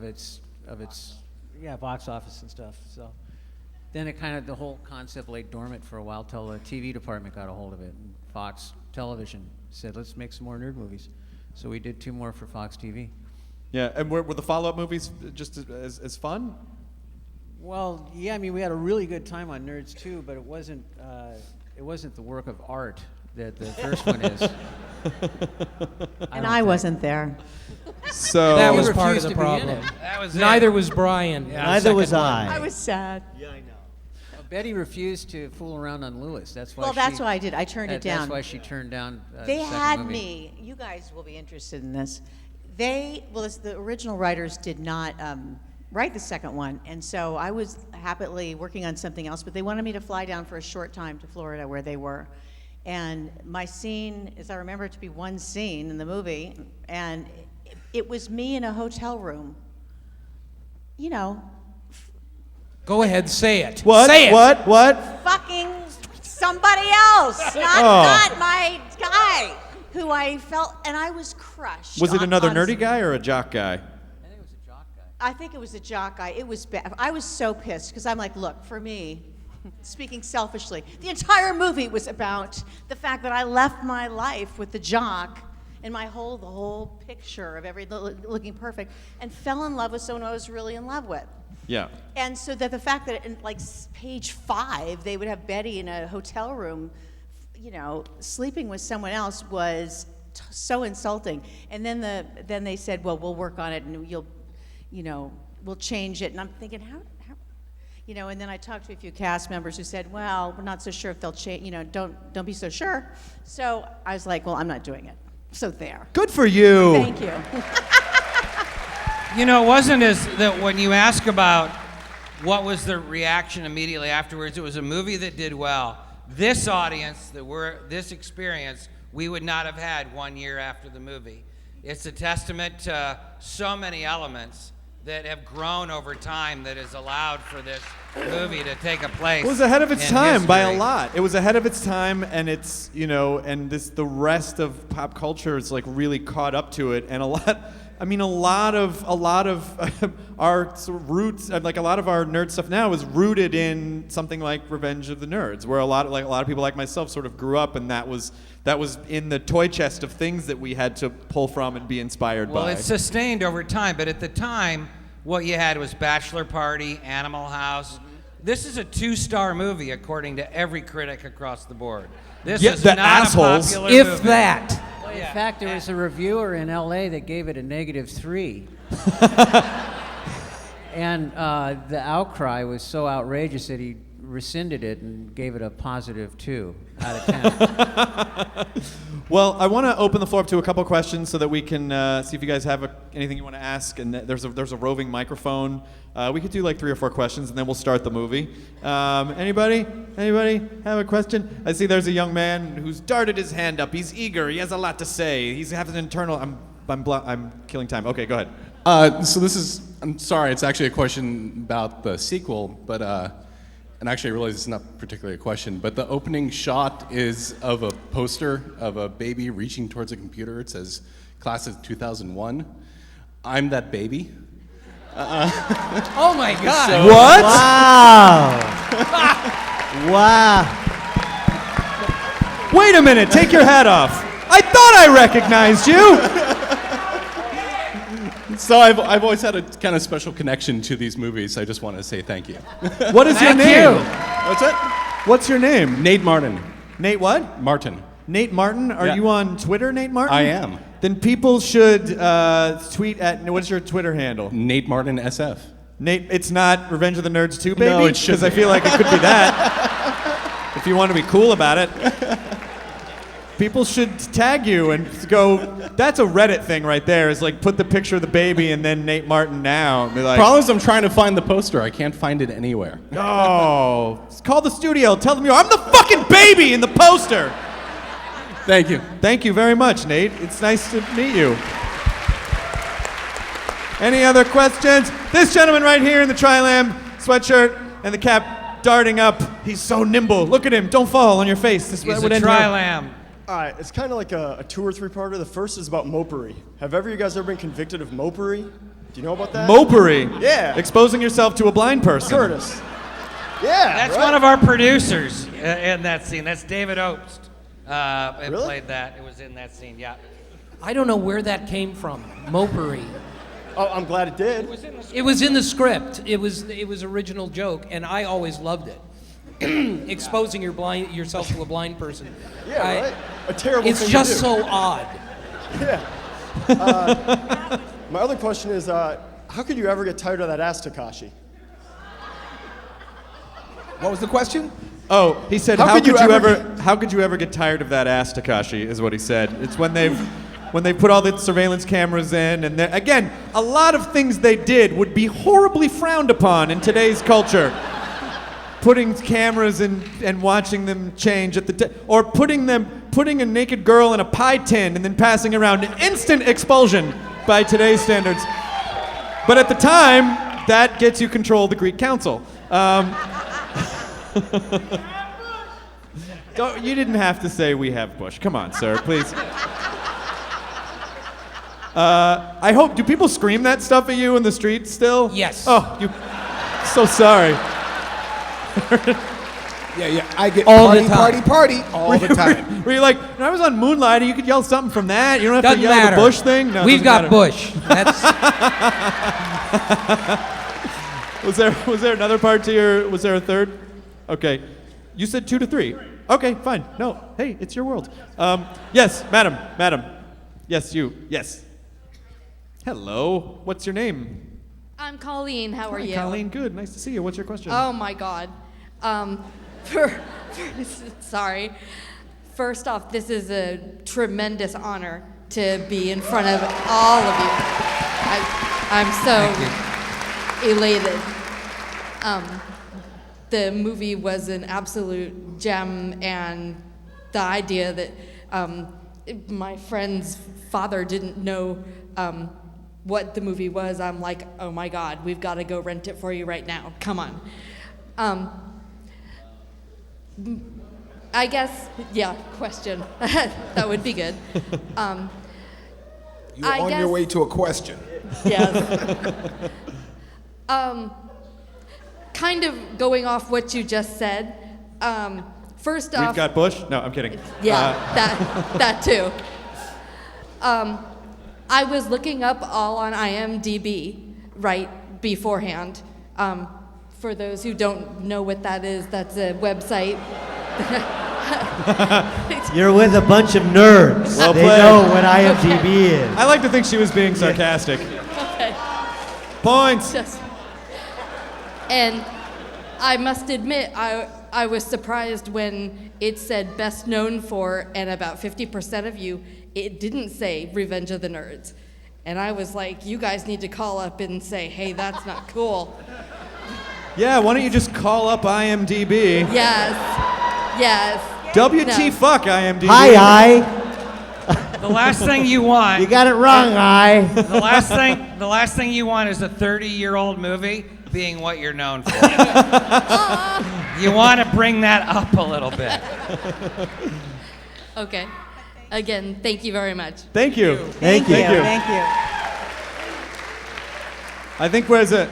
its box office and stuff. So then the whole concept lay dormant for a while till the TV department got a hold of it. And Fox Television said, let's make some more nerd movies. So we did 2 more for Fox TV. Yeah, and were the follow-up movies just as fun? Well, yeah, I mean, we had a really good time on Nerds too, but it wasn't the work of art that the first one is. And I wasn't there. So that was You part of refused the to be in problem. it. That was Neither was Brian. Yeah. Neither was I I. was sad. Yeah, I know. Betty refused to fool around on Lewis. That's why. Well, that's what I did. I turned it down. That's why she turned down. They the second had movie. me. You guys will be interested in this. The original writers did not write the second one, and so I was happily working on something else, but they wanted me to fly down for a short time to Florida where they were. And my scene, as I remember it to be one scene in the movie, and it was me in a hotel room. Go ahead, say it. what? Say it. What? Fucking somebody else, not my guy. you, I felt, and I was crushed. Was it another honestly. nerdy guy or a jock guy? I think it was a jock guy. It was bad. I was so pissed because I'm like, look, for me, speaking selfishly, the entire movie was about the fact that I left my life with the jock and the whole picture of looking perfect, and fell in love with someone I was really in love with. Yeah. And so that the fact that in page 5 they would have Betty in a hotel room, sleeping with someone else was so insulting. And then they said, well, we'll work on it and we'll change it. And I'm thinking, how? And then I talked to a few cast members who said, well, we're not so sure if they'll change. Don't be so sure. So I was like, well, I'm not doing it. So there. Good for you. Thank you. It wasn't as that when you ask about what was the reaction immediately afterwards, it was a movie that did well. This audience, this experience, we would not have had 1 year after the movie. It's a testament to so many elements that have grown over time that has allowed for this movie to take a place. It was ahead of its in time by a history. lot. It was ahead of its time, and it's and the rest of pop culture is like really caught up to it, and a lot of our sort of roots, like a lot of our nerd stuff now, is rooted in something like Revenge of the Nerds, where a lot of people like myself sort of grew up, and that was in the toy chest of things that we had to pull from and be inspired by. Well, it's sustained over time, but at the time, what you had was Bachelor Party, Animal House. This is a 2-star movie, according to every critic across the board. This is the not assholes. a popular If movie. that. Well, in fact, there was a reviewer in L.A. that gave it a -3. And the outcry was so outrageous that he rescinded it and gave it a +2 out of 10. Well, I want to open the floor up to a couple questions so that we can see if you guys have anything you want to ask. And there's a roving microphone. We could do like 3 or 4 questions, and then we'll start the movie. Anybody have a question? I see there's a young man who's darted his hand up. He's eager. He has a lot to say. He's has an internal. I'm killing time. Okay, go ahead. So this is, I'm sorry, it's actually a question about the sequel, but, and actually I realize it's not particularly a question, but the opening shot is of a poster of a baby reaching towards a computer. It says, class of 2001. I'm that baby. Oh my God. So- What? Wow. Wait a minute. Take your hat off. I thought I recognized you. So I've always had a kind of special connection to these movies. I just want to say thank you. What is your Thank name? you. What's it? What's your name? Nate Martin. Nate what? Martin. Nate Martin? Are Yeah. you on Twitter, Nate Martin? I am. Then people should tweet at, what's your Twitter handle? Nate Martin SF. Nate, it's not Revenge of the Nerds 2, baby? No, it should Because I be. feel like it could be that. If you want to be cool about it. People should tag you and go, that's a Reddit thing right there, is like put the picture of the baby and then Nate Martin now. And be like, Problem is I'm trying to find the poster. I can't find it anywhere. oh, call the studio, tell them I'm the fucking baby in the poster. Thank you. Thank you very much, Nate. It's nice to meet you. Any other questions? This gentleman right here in the Tri-Lam sweatshirt and the cap darting up. He's so nimble. Look at him. Don't fall on your face. This He's would a end well. tri-lam. All right, it's kind of like a 2 or 3-parter. The first is about mopery. Have you guys ever been convicted of mopery? Do you know about that? Mopery. Yeah. Exposing yourself to a blind person. Curtis. Yeah. That's right? one of our producers in that scene. That's David Obst. And Really? played that. It was in that scene, yeah. I don't know where that came from. Mopery. Oh, I'm glad it did. It was in the script. It was original joke, and I always loved it. Exposing yourself to a blind person. Yeah, right? A terrible It's thing just to do. so odd. Yeah. My other question is, how could you ever get tired of that ass, Takashi? What was the question? Oh, he said, How how could could you you ever ever how could you ever get tired of that ass, Takashi, is what he said. It's when they put all the surveillance cameras in, and again, a lot of things they did would be horribly frowned upon in today's culture. Putting cameras in and watching them change at the or putting a naked girl in a pie tin and then passing around, instant expulsion by today's standards. But at the time, that gets you control of the Greek Council. You didn't have to say we have Bush. Come on, sir, please. I hope. Do people scream that stuff at you in the streets still? Yes. Oh, you. So sorry. Yeah. I get All party, the time. party all the time. Were you like, when I was on Moonlighter, you could yell something from that. You don't have Doesn't to yell matter. the Bush thing. No, it We've doesn't got matter. Bush. That's Was there another part to your? Was there a third? Okay, you said 2 to 3. Okay, fine. No, hey, it's your world. Yes, madam. Yes, you. Yes. Hello. What's your name? I'm Colleen. How are Hi, you? Colleen. Good. Nice to see you. What's your question? Oh my God. Sorry. First off, this is a tremendous honor to be in front of all of you. I'm so elated. The movie was an absolute gem, and the idea that my friend's father didn't know what the movie was, I'm like, oh my God, we've got to go rent it for you right now. Come on. I guess, yeah, question. That would be good. You're on your way to a question. Yes. Kind of going off what you just said. First off, We've got Bush. No, I'm kidding. yeah, that too. I was looking up all on IMDb right beforehand. For those who don't know what that is, that's a website. You're with a bunch of nerds. Well They played. know what IMDb is. I like to think she was being sarcastic. Okay. Points. And I must admit, I was surprised when it said best known for, and about 50% of you, it didn't say Revenge of the Nerds. And I was like, you guys need to call up and say, hey, that's not cool. Yeah, why don't you just call up IMDb? Yes. WT No. fuck IMDb. Hi, The last thing you want. You got it wrong, I. The last thing you want is a 30-year-old movie being what you're known for. You want to bring that up a little bit. Okay. Again, thank you very much. Thank you. Thank you. I think where's it?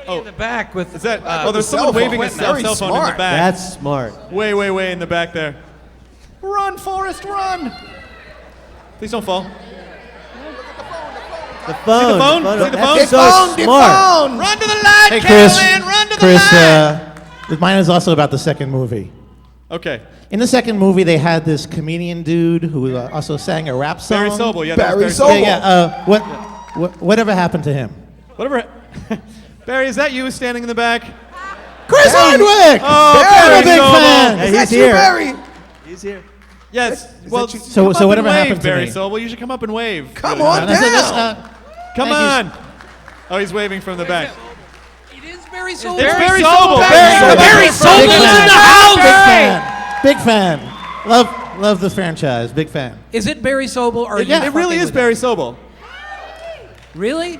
In the back with Is that? uh, oh, there's cell someone phone. waving a Very cell phone in smart. the back. That's smart. Way in the back there. Run, Forrest, run! Please don't fall. The phone. See the phone? See the phone? That's so smart. Run to the light, Hey, Chris. Carolyn! Run to the Chris, light! mine is also about the second movie. Okay. In the second movie, they had this comedian dude who also sang a rap song. Barry Sobel, yeah. that was Barry Barry Sobel. Whatever happened to him? Whatever. Barry, is that you standing in the back? Chris Hardwick! Oh, I'm a Barry big Sobel. fan. Hey, Is he's that you, here. Barry? He's here. Yes. Is Well, that you? So- come so up whatever and wave, happened to Barry me. Sobel, you should come up and wave. Come Good. on down. Come Thank you. on. Oh, he's waving from the back. it is Barry Sobel. There's Barry Sobel. Barry Sobel is in the house. Big fan. Love the franchise. Big fan. Is it Barry Sobel or are you It really fucking is with Barry us? Sobel. Really?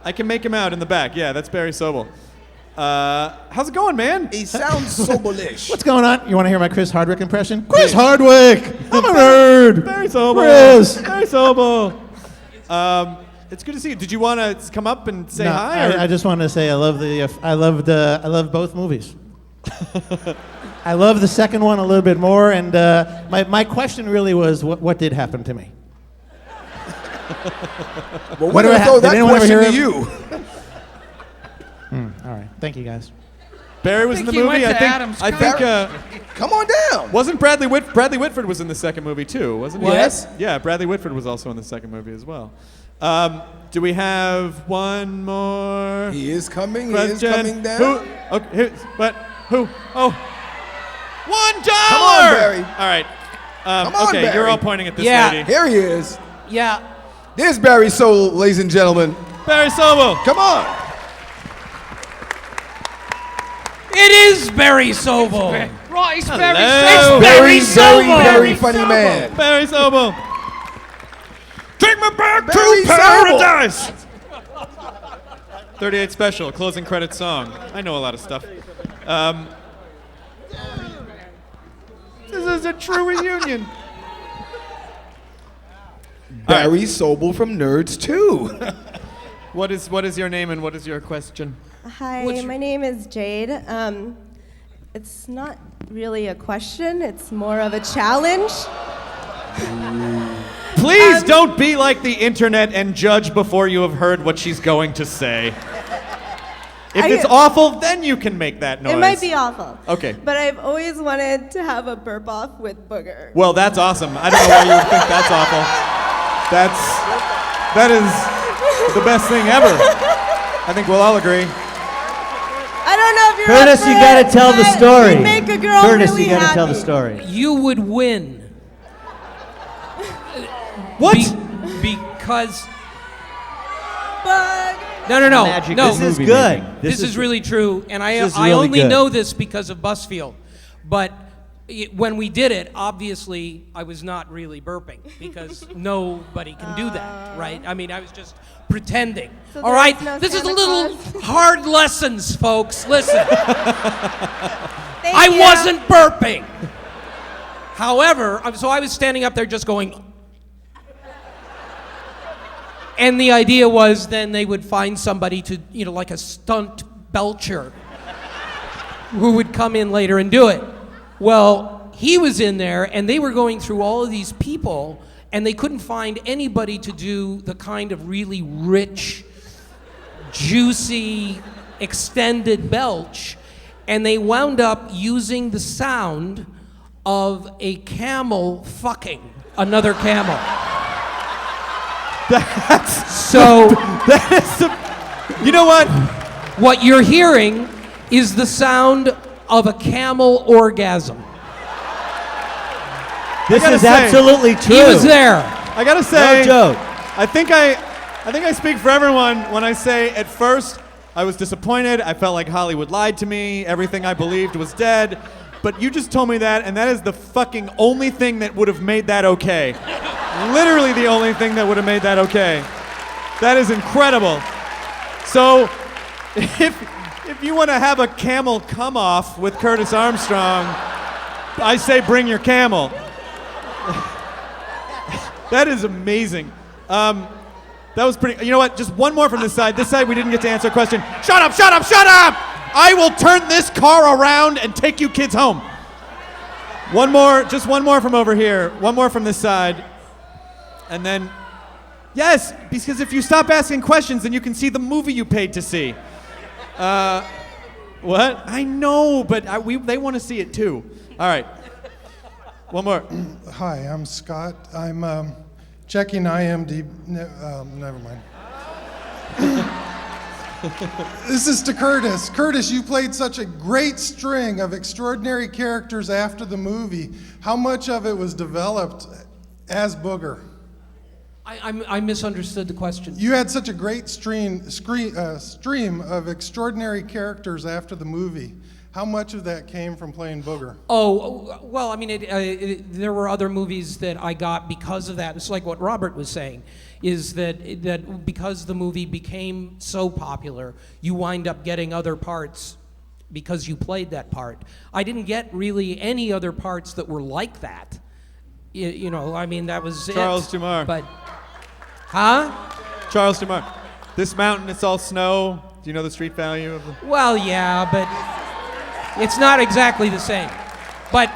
I can make him out in the back. Yeah, that's Barry Sobel. How's it going, man? He sounds Sobelish. What's going on? You want to hear my Chris Hardwick impression? Chris Hardwick! I'm a nerd! Barry Sobel. Chris! Barry Sobel. It's good to see you. Did you want to come up and say No, hi? Or? I just wanted to say I love both movies. I love the second one a little bit more, and my question really was, what did happen to me? Well, we're Whatever going to throw did that anyone ever question hear to him? you. All right, thank you guys. Barry was in the think he movie. went I to think. Adams I College. think. Come on down. Wasn't Bradley Whitford was in the second movie too? Wasn't he? What? Yes. Yeah, Bradley Whitford was also in the second movie as well. Do we have one more? He is coming. He question? is coming down. Who? Okay. Who? Oh. $1. Come on, Barry. All right. Come on, okay, Barry. you're all pointing at this Yeah. lady. Here he is. Yeah. There's Barry Sobel, ladies and gentlemen. Barry Sobel. Come on. It is Barry Sobel. Right, it's Hello. Barry Sobel. Very funny man. Barry Sobel. Take me back Barry to Sobel. paradise. 38 special, closing credits song. I know a lot of stuff. This is a true reunion. Barry Sobel from Nerds 2. What is your name and what is your question? Hi, my name is Jade. It's not really a question, it's more of a challenge. Please don't be like the internet and judge before you have heard what she's going to say. If it's awful, then you can make that noise. It might be awful. Okay. But I've always wanted to have a burp off with booger. Well, that's awesome. I don't know why you would think that's awful. That is the best thing ever. I think we'll all agree. I don't know if you're Curtis, up for you gotta it, tell the but story. you'd make a girl Curtis, really you gotta tell the happy. story. You would win. What? Because. Bug. No. Magic No, this is good. This is really true, and I this is really only good. know this because of Busfield. But when we did it, obviously I was not really burping because nobody can do that, right? I mean, I was just pretending. So All right, there's no this is a Santa little Claus? hard lessons, folks. Listen, Thank I you. wasn't burping. However, so I was standing up there just going. And the idea was then they would find somebody to, like a stunt belcher who would come in later and do it. Well, he was in there and they were going through all of these people and they couldn't find anybody to do the kind of really rich, juicy, extended belch. And they wound up using the sound of a camel fucking another camel. You know what? What you're hearing is the sound of a camel orgasm. This is say, absolutely true. He was there. I gotta say, No joke. I think I speak for everyone when I say at first I was disappointed. I felt like Hollywood lied to me. Everything I believed was dead. But you just told me that, and that is the fucking only thing that would have made that okay. Literally the only thing that would have made that okay. That is incredible. So, if you want to have a camel come off with Curtis Armstrong, I say bring your camel. That is amazing. That was pretty. You know what? Just one more from this side. This side we didn't get to answer a question. Shut up! Shut up! Shut up! I will turn this car around and take you kids home. One more. Just one more from over here. One more from this side. And then, yes, because if you stop asking questions, then you can see the movie you paid to see. What? I know, but they want to see it too. All right. One more. Hi, I'm Scott. I'm checking IMDb. Never mind. This is to Curtis. Curtis, you played such a great string of extraordinary characters after the movie. How much of it was developed as Booger? I misunderstood the question. You had such a great stream of extraordinary characters after the movie. How much of that came from playing Booger? Oh, well, I mean, there were other movies that I got because of that. It's like what Robert was saying, is that because the movie became so popular, you wind up getting other parts because you played that part. I didn't get really any other parts that were like that. I mean, that was Charles it. Dumas. But, huh? Charles Dumas. This mountain, it's all snow. Do you know the street value of the... Well, yeah, but it's not exactly the same. But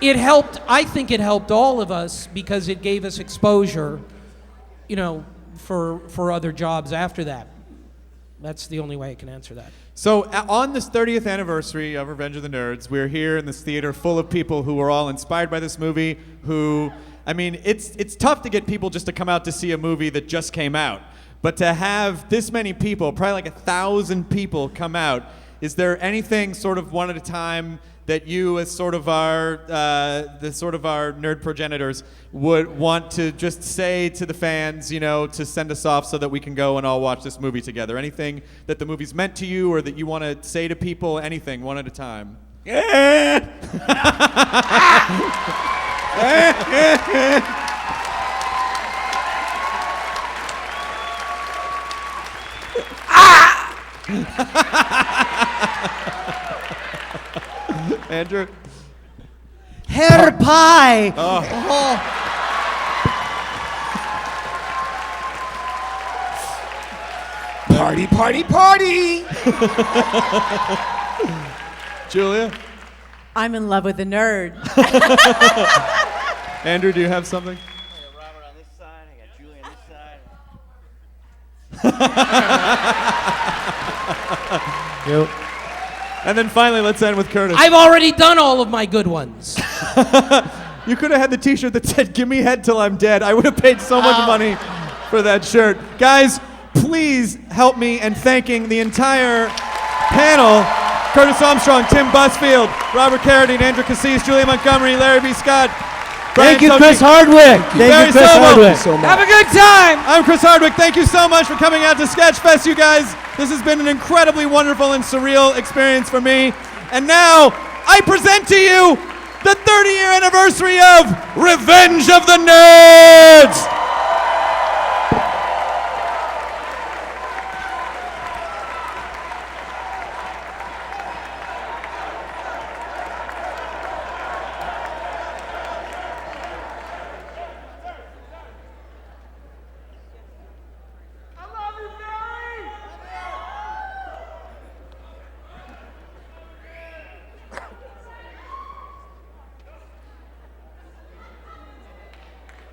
it helped, I think it helped all of us because it gave us exposure, for other jobs after that. That's the only way I can answer that. So on this 30th anniversary of Revenge of the Nerds, we're here in this theater full of people who were all inspired by this movie, it's tough to get people just to come out to see a movie that just came out. But to have this many people, probably like 1,000 people come out, is there anything sort of one at a time that you as sort of our nerd progenitors would want to just say to the fans, to send us off so that we can go and all watch this movie together? Anything that the movie's meant to you or that you want to say to people? Anything, one at a time. Andrew? Hair pie! Oh. Party, party, party! Julia? I'm in love with a nerd. Andrew, do you have something? Robert on this side, I got Julie on this side. And then finally, let's end with Curtis. I've already done all of my good ones. You could have had the t-shirt that said, "Give me head till I'm dead." I would have paid so much money for that shirt. Guys, please help me in thanking the entire panel. Curtis Armstrong, Tim Busfield, Robert Carradine, Andrew Cassis, Julia Montgomery, Larry B. Scott. Thank you, Chris Hardwick. Thank you, Chris Hardwick. Have a good time. I'm Chris Hardwick. Thank you so much for coming out to Sketchfest, you guys. This has been an incredibly wonderful and surreal experience for me. And now, I present to you the 30-year anniversary of Revenge of the Nerds!